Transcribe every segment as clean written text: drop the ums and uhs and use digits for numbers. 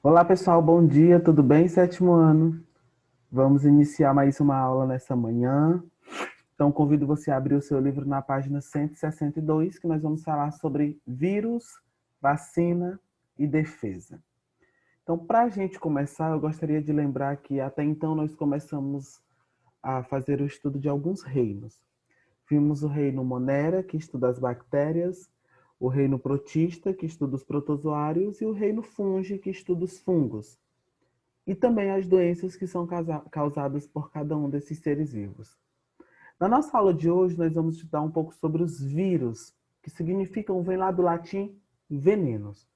Olá, pessoal, bom dia, tudo bem? Sétimo ano. Vamos iniciar mais uma aula nessa manhã. Então, convido você a abrir o seu livro na página 162, que nós vamos falar sobre vírus, vacina e defesa. Então, para a gente começar, eu gostaria de lembrar que até então nós começamos a fazer o estudo de alguns reinos. Vimos o reino Monera, que estuda as bactérias, o reino Protista, que estuda os protozoários, e o reino Fungi, que estuda os fungos. E também as doenças que são causadas por cada um desses seres vivos. Na nossa aula de hoje, nós vamos estudar um pouco sobre os vírus, que significam, vem lá do latim, venenos.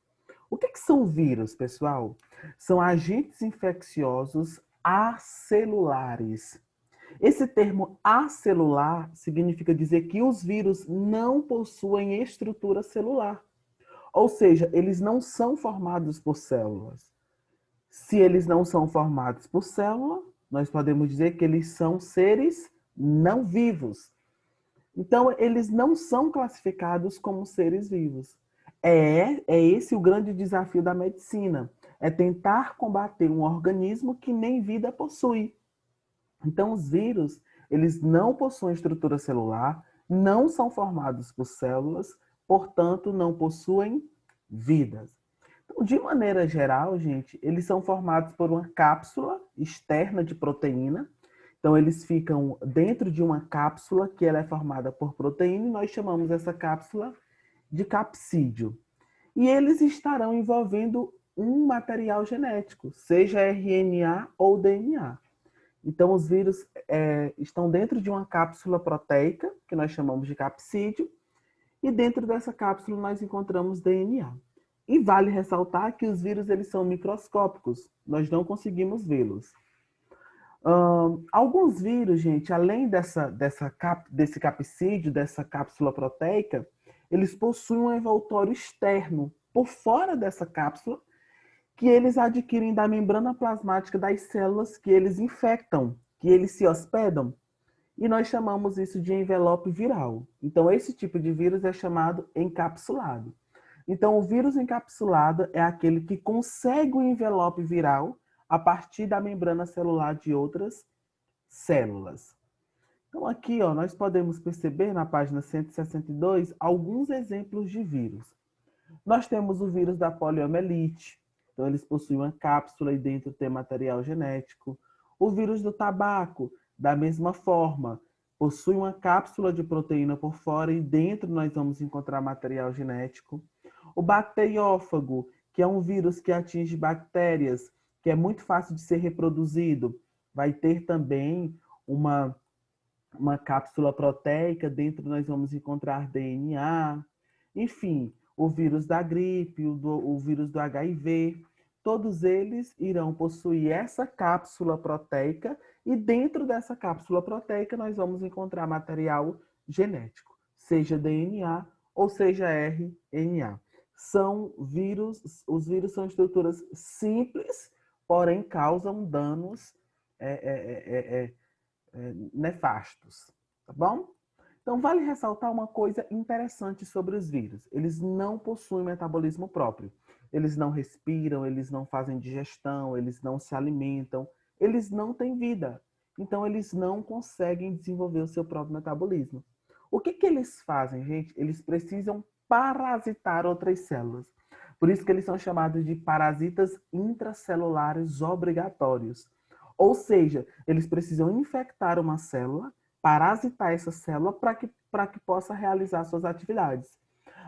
O que são vírus, pessoal? São agentes infecciosos acelulares. Esse termo acelular significa dizer que os vírus não possuem estrutura celular. Ou seja, eles não são formados por células. Se eles não são formados por célula, nós podemos dizer que eles são seres não vivos. Então, eles não são classificados como seres vivos. É esse o grande desafio da medicina, é tentar combater um organismo que nem vida possui. Então, os vírus, eles não possuem estrutura celular, não são formados por células, portanto, não possuem vidas. Então, de maneira geral, gente, eles são formados por uma cápsula externa de proteína. Então, eles ficam dentro de uma cápsula que ela é formada por proteína e nós chamamos essa cápsula de capsídio. E eles estarão envolvendo um material genético, seja RNA ou DNA. Então, os vírus estão dentro de uma cápsula proteica, que nós chamamos de capsídio, e dentro dessa cápsula nós encontramos DNA. E vale ressaltar que os vírus eles são microscópicos, nós não conseguimos vê-los. Alguns vírus, gente, além desse capsídio, dessa cápsula proteica, eles possuem um envoltório externo, por fora dessa cápsula, que eles adquirem da membrana plasmática das células que eles infectam, que eles se hospedam, e nós chamamos isso de envelope viral. Então, esse tipo de vírus é chamado encapsulado. Então, o vírus encapsulado é aquele que consegue o envelope viral a partir da membrana celular de outras células. Então, aqui ó, nós podemos perceber na página 162 alguns exemplos de vírus. Nós temos o vírus da poliomielite. Então, eles possuem uma cápsula e dentro tem material genético. O vírus do tabaco, da mesma forma, possui uma cápsula de proteína por fora e dentro nós vamos encontrar material genético. O bacteriófago, que é um vírus que atinge bactérias, que é muito fácil de ser reproduzido, vai ter também uma cápsula proteica, dentro nós vamos encontrar DNA, enfim, o vírus da gripe, o vírus do HIV, todos eles irão possuir essa cápsula proteica e dentro dessa cápsula proteica nós vamos encontrar material genético, seja DNA ou seja RNA. São vírus, os vírus são estruturas simples, porém causam danos nefastos, tá bom? Então, vale ressaltar uma coisa interessante sobre os vírus. Eles não possuem metabolismo próprio. Eles não respiram, eles não fazem digestão, eles não se alimentam, eles não têm vida. Então, eles não conseguem desenvolver o seu próprio metabolismo. O que eles fazem, gente? Eles precisam parasitar outras células. Por isso que eles são chamados de parasitas intracelulares obrigatórios. Ou seja, eles precisam infectar uma célula, parasitar essa célula para que possa realizar suas atividades.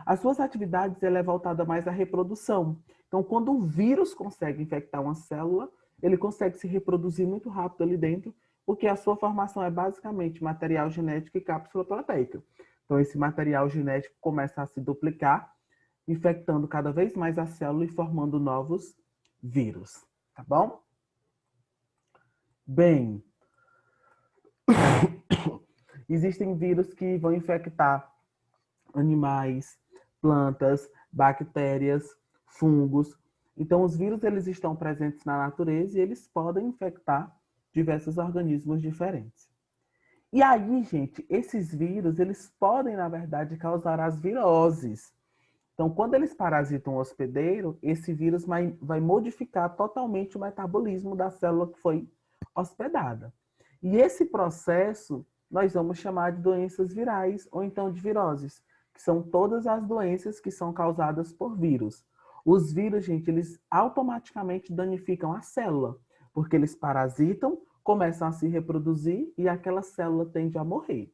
As suas atividades ela é voltada mais à reprodução. Então, quando o vírus consegue infectar uma célula, ele consegue se reproduzir muito rápido ali dentro, porque a sua formação é basicamente material genético e cápsula proteica. Então, esse material genético começa a se duplicar, infectando cada vez mais a célula e formando novos vírus. Tá bom? Bem, existem vírus que vão infectar animais, plantas, bactérias, fungos. Então, os vírus eles estão presentes na natureza e eles podem infectar diversos organismos diferentes. E aí, gente, esses vírus, eles podem, na verdade, causar as viroses. Então, quando eles parasitam o hospedeiro, esse vírus vai modificar totalmente o metabolismo da célula que foi hospedada. E esse processo nós vamos chamar de doenças virais ou então de viroses, que são todas as doenças que são causadas por vírus. Os vírus, gente, eles automaticamente danificam a célula, porque eles parasitam, começam a se reproduzir e aquela célula tende a morrer.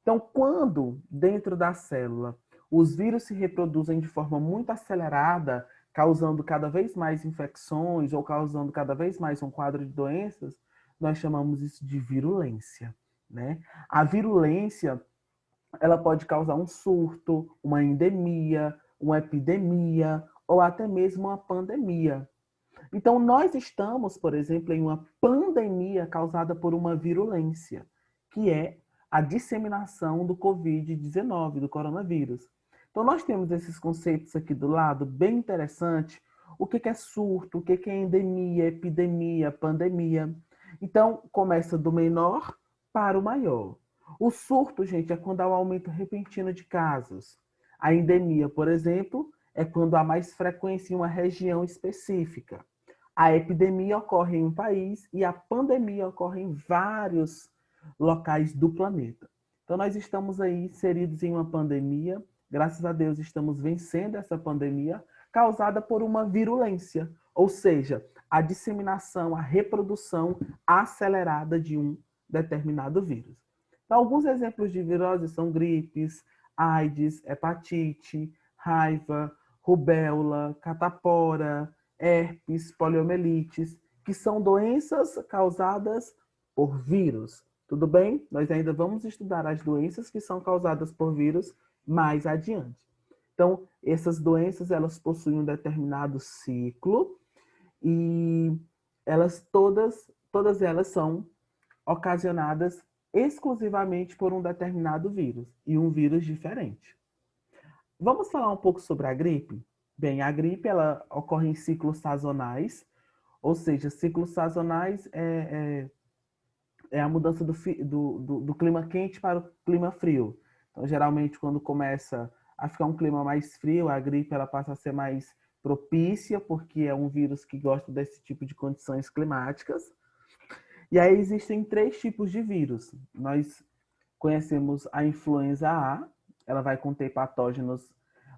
Então, quando dentro da célula os vírus se reproduzem de forma muito acelerada, causando cada vez mais infecções ou causando cada vez mais um quadro de doenças, nós chamamos isso de virulência, né? A virulência, ela pode causar um surto, uma endemia, uma epidemia ou até mesmo uma pandemia. Então, nós estamos, por exemplo, em uma pandemia causada por uma virulência, que é a disseminação do Covid-19, do coronavírus. Então, nós temos esses conceitos aqui do lado, bem interessante. O que é surto, o que é endemia, epidemia, pandemia. Então, começa do menor para o maior. O surto, gente, é quando há um aumento repentino de casos. A endemia, por exemplo, é quando há mais frequência em uma região específica. A epidemia ocorre em um país e a pandemia ocorre em vários locais do planeta. Então, nós estamos aí inseridos em uma pandemia. Graças a Deus, estamos vencendo essa pandemia causada por uma virulência, ou seja, a disseminação, a reprodução acelerada de um determinado vírus. Então, alguns exemplos de virose são gripes, AIDS, hepatite, raiva, rubéola, catapora, herpes, poliomielites, que são doenças causadas por vírus. Tudo bem? Nós ainda vamos estudar as doenças que são causadas por vírus mais adiante. Então, essas doenças, elas possuem um determinado ciclo e elas todas elas são ocasionadas exclusivamente por um determinado vírus e um vírus diferente. Vamos falar um pouco sobre a gripe? Bem, a gripe ela ocorre em ciclos sazonais, ou seja, ciclos sazonais é a mudança do clima quente para o clima frio. Então, geralmente, quando começa a ficar um clima mais frio, a gripe ela passa a ser mais propícia, porque é um vírus que gosta desse tipo de condições climáticas. E aí existem 3 tipos de vírus. Nós conhecemos a influenza A, ela vai conter patógenos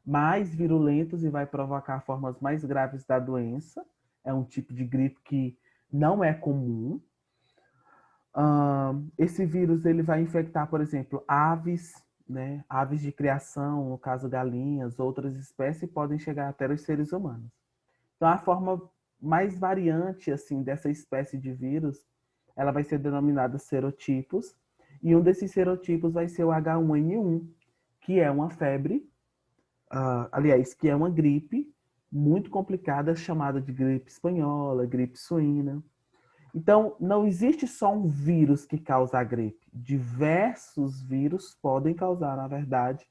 mais virulentos e vai provocar formas mais graves da doença. É um tipo de gripe que não é comum. Esse vírus ele vai infectar, por exemplo, aves, né? Aves de criação, no caso galinhas, outras espécies podem chegar até os seres humanos. Então, a forma mais variante assim dessa espécie de vírus, ela vai ser denominada serotipos, e um desses serotipos vai ser o H1N1, que é uma febre, aliás, que é uma gripe muito complicada, chamada de gripe espanhola, gripe suína. Então, não existe só um vírus que causa a gripe. Diversos vírus podem causar, na verdade,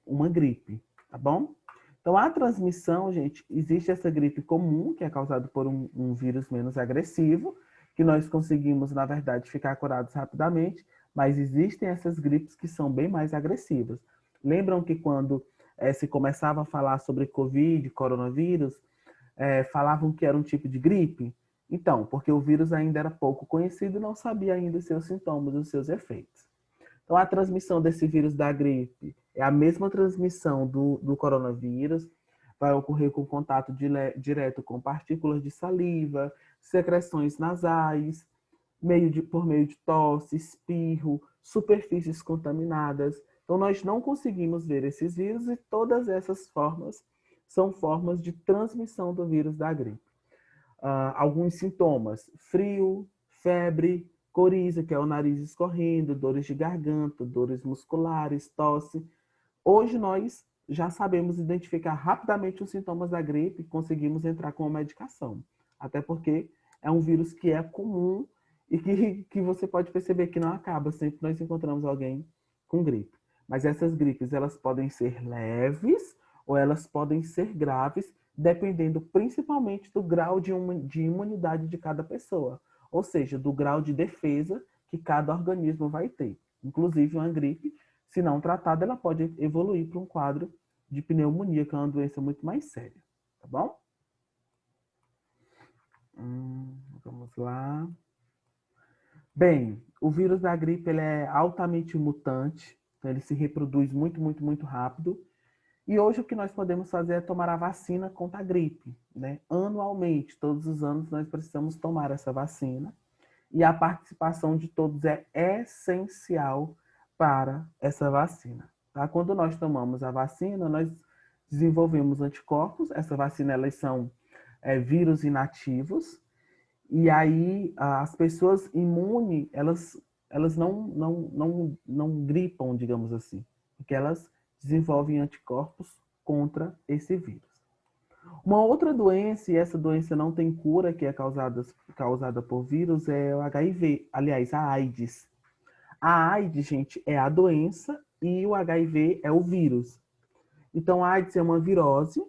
uma gripe, tá bom? Então, a transmissão, gente, existe essa gripe comum, que é causada por um vírus menos agressivo, que nós conseguimos, na verdade, ficar curados rapidamente, mas existem essas gripes que são bem mais agressivas. Lembram que quando se começava a falar sobre Covid, coronavírus, falavam que era um tipo de gripe? Então, porque o vírus ainda era pouco conhecido e não sabia ainda os seus sintomas e os seus efeitos. Então, a transmissão desse vírus da gripe é a mesma transmissão do coronavírus, vai ocorrer com contato direto com partículas de saliva, secreções nasais, por meio de tosse, espirro, superfícies contaminadas. Então, nós não conseguimos ver esses vírus e todas essas formas são formas de transmissão do vírus da gripe. Alguns sintomas: frio, febre, coriza, que é o nariz escorrendo, dores de garganta, dores musculares, tosse. Hoje nós já sabemos identificar rapidamente os sintomas da gripe e conseguimos entrar com a medicação. Até porque é um vírus que é comum e que você pode perceber que não acaba. Sempre nós encontramos alguém com gripe. Mas essas gripes, elas podem ser leves ou elas podem ser graves, dependendo principalmente do grau de imunidade de cada pessoa. Ou seja, do grau de defesa que cada organismo vai ter. Inclusive, uma gripe, se não tratada, ela pode evoluir para um quadro de pneumonia, que é uma doença muito mais séria, tá bom? Vamos lá. Bem, o vírus da gripe ele é altamente mutante, então ele se reproduz muito, muito, muito rápido. E hoje o que nós podemos fazer é tomar a vacina contra a gripe, né? Anualmente, todos os anos nós precisamos tomar essa vacina. E a participação de todos é essencial para essa vacina. Tá? Quando nós tomamos a vacina, nós desenvolvemos anticorpos. Essa vacina, elas são vírus inativos. E aí, as pessoas imunes, elas não gripam, digamos assim, porque elas desenvolvem anticorpos contra esse vírus. Uma outra doença, e essa doença não tem cura, que é causada por vírus, é o HIV, aliás, a AIDS. A AIDS, gente, é a doença e o HIV é o vírus. Então, a AIDS é uma virose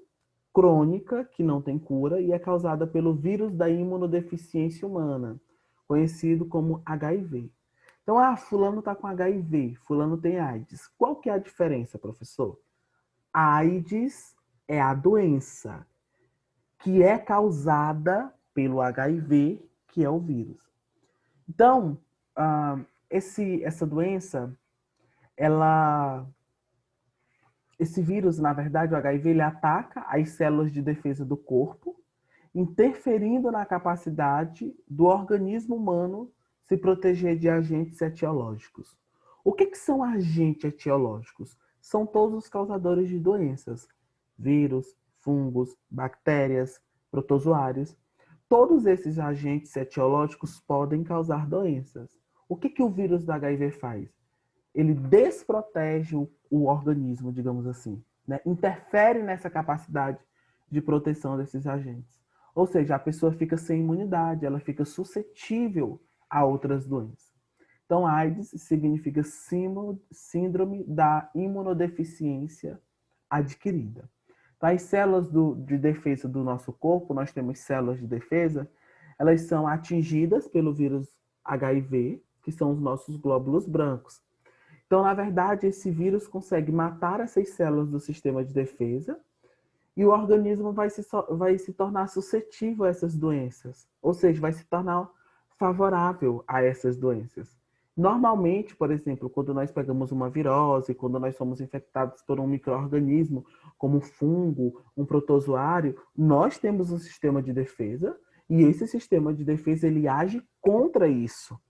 crônica, que não tem cura, e é causada pelo vírus da imunodeficiência humana, conhecido como HIV. Então, fulano está com HIV, fulano tem AIDS. Qual que é a diferença, professor? A AIDS é a doença que é causada pelo HIV, que é o vírus. Então, essa doença, esse vírus, na verdade, o HIV, ele ataca as células de defesa do corpo, interferindo na capacidade do organismo humano se proteger de agentes etiológicos. O que são agentes etiológicos? São todos os causadores de doenças. Vírus, fungos, bactérias, protozoários. Todos esses agentes etiológicos podem causar doenças. O que o vírus do HIV faz? Ele desprotege o organismo, digamos assim, né? Interfere nessa capacidade de proteção desses agentes. Ou seja, a pessoa fica sem imunidade, ela fica suscetível a outras doenças. Então, AIDS significa síndrome da imunodeficiência adquirida. Então, as células de defesa do nosso corpo, nós temos células de defesa, elas são atingidas pelo vírus HIV, que são os nossos glóbulos brancos. Então, na verdade, esse vírus consegue matar essas células do sistema de defesa e o organismo vai se tornar suscetível a essas doenças, ou seja, vai se tornar favorável a essas doenças. Normalmente, por exemplo, quando nós pegamos uma virose, quando nós somos infectados por um micro-organismo, como um fungo, um protozoário, nós temos um sistema de defesa e esse sistema de defesa ele age contra isso.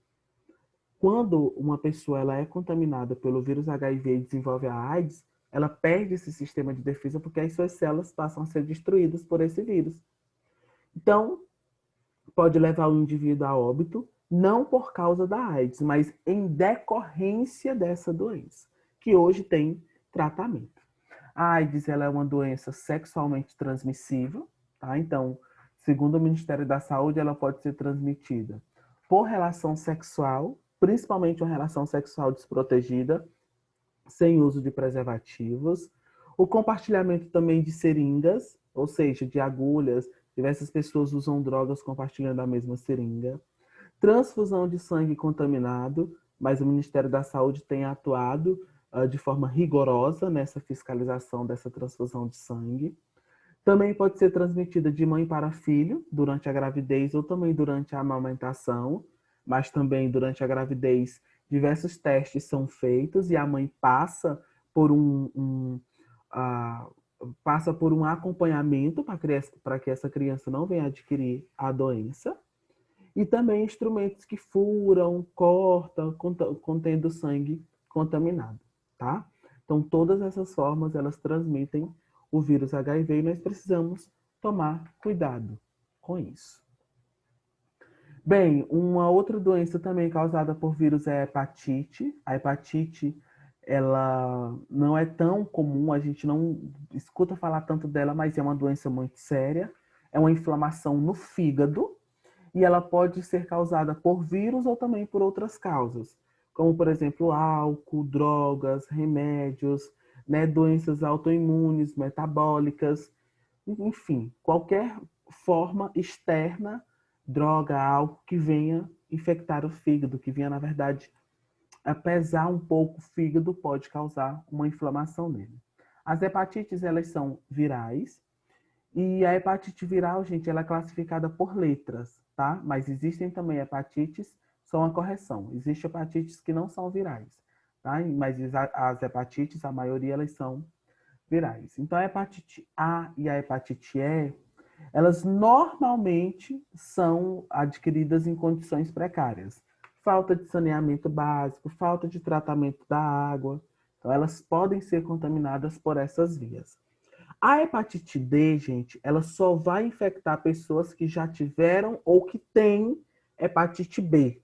Quando uma pessoa ela é contaminada pelo vírus HIV e desenvolve a AIDS, ela perde esse sistema de defesa porque as suas células passam a ser destruídas por esse vírus. Então, pode levar o indivíduo a óbito, não por causa da AIDS, mas em decorrência dessa doença, que hoje tem tratamento. A AIDS ela é uma doença sexualmente transmissível, tá? Então, segundo o Ministério da Saúde, ela pode ser transmitida por relação sexual, principalmente uma relação sexual desprotegida, sem uso de preservativos. O compartilhamento também de seringas, ou seja, de agulhas. Diversas pessoas usam drogas compartilhando a mesma seringa. Transfusão de sangue contaminado, mas o Ministério da Saúde tem atuado de forma rigorosa nessa fiscalização dessa transfusão de sangue. Também pode ser transmitida de mãe para filho durante a gravidez ou também durante a amamentação, mas também durante a gravidez diversos testes são feitos e a mãe passa por passa por um acompanhamento para que essa criança não venha adquirir a doença. E também instrumentos que furam, cortam, contendo sangue contaminado, tá? Então, todas essas formas, elas transmitem o vírus HIV e nós precisamos tomar cuidado com isso. Bem, uma outra doença também causada por vírus é a hepatite. A hepatite, ela não é tão comum, a gente não escuta falar tanto dela, mas é uma doença muito séria. É uma inflamação no fígado e ela pode ser causada por vírus ou também por outras causas, como, por exemplo, álcool, drogas, remédios, né, doenças autoimunes, metabólicas, enfim, qualquer forma externa, droga, álcool, que venha infectar o fígado, que venha, na verdade, pesar um pouco o fígado, pode causar uma inflamação nele. As hepatites, elas são virais. E a hepatite viral, gente, ela é classificada por letras, tá? Mas existem também hepatites, só uma correção. Existem hepatites que não são virais, tá? Mas as hepatites, a maioria, elas são virais. Então, a hepatite A e a hepatite E, elas normalmente são adquiridas em condições precárias. Falta de saneamento básico, falta de tratamento da água. Então, elas podem ser contaminadas por essas vias. A hepatite D, gente, ela só vai infectar pessoas que já tiveram ou que têm hepatite B.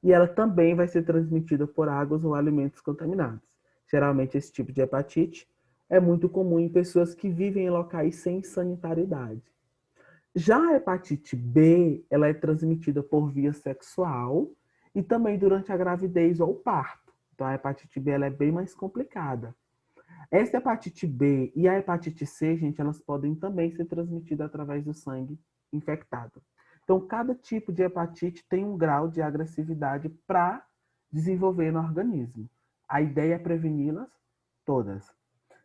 E ela também vai ser transmitida por águas ou alimentos contaminados. Geralmente, esse tipo de hepatite é muito comum em pessoas que vivem em locais sem sanitariedade. Já a hepatite B, ela é transmitida por via sexual e também durante a gravidez ou o parto. Então, a hepatite B ela é bem mais complicada. Essa hepatite B e a hepatite C, gente, elas podem também ser transmitidas através do sangue infectado. Então, cada tipo de hepatite tem um grau de agressividade para desenvolver no organismo. A ideia é preveni-las todas.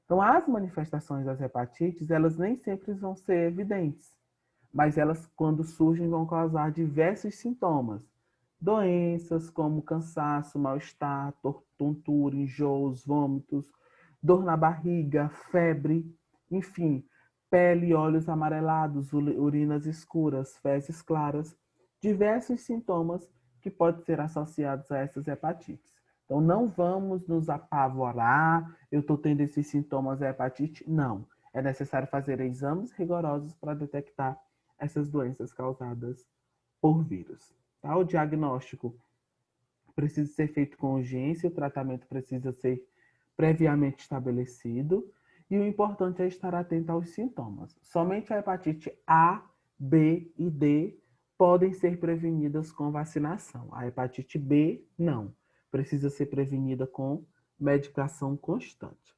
Então, as manifestações das hepatites, elas nem sempre vão ser evidentes, mas elas, quando surgem, vão causar diversos sintomas. Doenças como cansaço, mal-estar, tontura, enjoos, vômitos, dor na barriga, febre, enfim, pele e olhos amarelados, urinas escuras, fezes claras, diversos sintomas que podem ser associados a essas hepatites. Então, não vamos nos apavorar, eu estou tendo esses sintomas da hepatite. Não. É necessário fazer exames rigorosos para detectar essas doenças causadas por vírus. Tá? O diagnóstico precisa ser feito com urgência, o tratamento precisa ser previamente estabelecido e o importante é estar atento aos sintomas. Somente a hepatite A, B e D podem ser prevenidas com vacinação. A hepatite B, não. Precisa ser prevenida com medicação constante.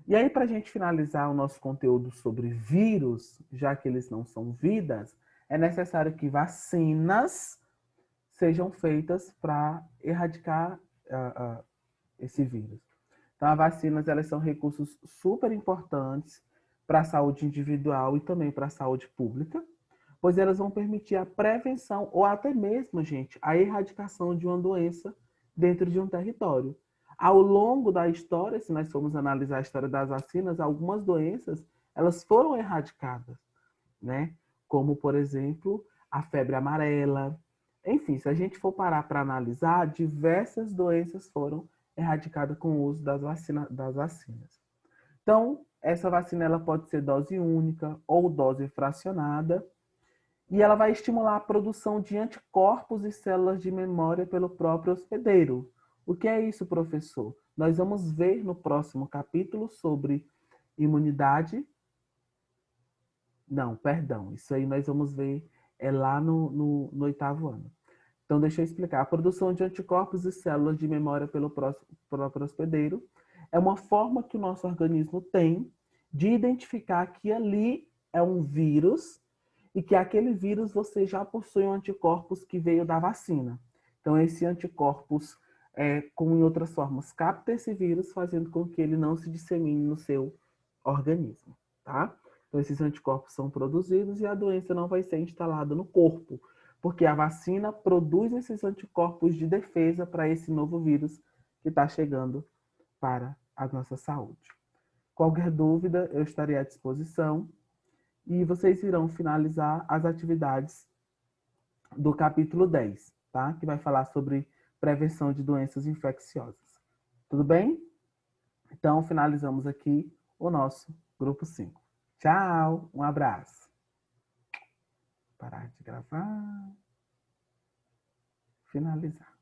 E aí, para a gente finalizar o nosso conteúdo sobre vírus, já que eles não são vidas, é necessário que vacinas sejam feitas para erradicar esse vírus. Então, as vacinas elas são recursos super importantes para a saúde individual e também para a saúde pública, pois elas vão permitir a prevenção ou até mesmo, gente, a erradicação de uma doença dentro de um território. Ao longo da história, se nós formos analisar a história das vacinas, algumas doenças elas foram erradicadas, né? Como, por exemplo, a febre amarela. Enfim, se a gente for parar para analisar, diversas doenças foram erradicadas com o uso das vacinas. Então, essa vacina ela pode ser dose única ou dose fracionada, e ela vai estimular a produção de anticorpos e células de memória pelo próprio hospedeiro. O que é isso, professor? Nós vamos ver no próximo capítulo sobre imunidade. Não, perdão, isso aí nós vamos ver lá no 8º ano. Então, deixa eu explicar. A produção de anticorpos e células de memória pelo próprio hospedeiro é uma forma que o nosso organismo tem de identificar que ali é um vírus e que aquele vírus você já possui um anticorpos que veio da vacina. Então, esse anticorpos, como em outras formas, capta esse vírus, fazendo com que ele não se dissemine no seu organismo, tá? Então, esses anticorpos são produzidos e a doença não vai ser instalada no corpo, porque a vacina produz esses anticorpos de defesa para esse novo vírus que está chegando para a nossa saúde. Qualquer dúvida, eu estarei à disposição e vocês irão finalizar as atividades do capítulo 10, tá? Que vai falar sobre prevenção de doenças infecciosas. Tudo bem? Então, finalizamos aqui o nosso grupo 5. Tchau, um abraço. Parar de gravar. Finalizar.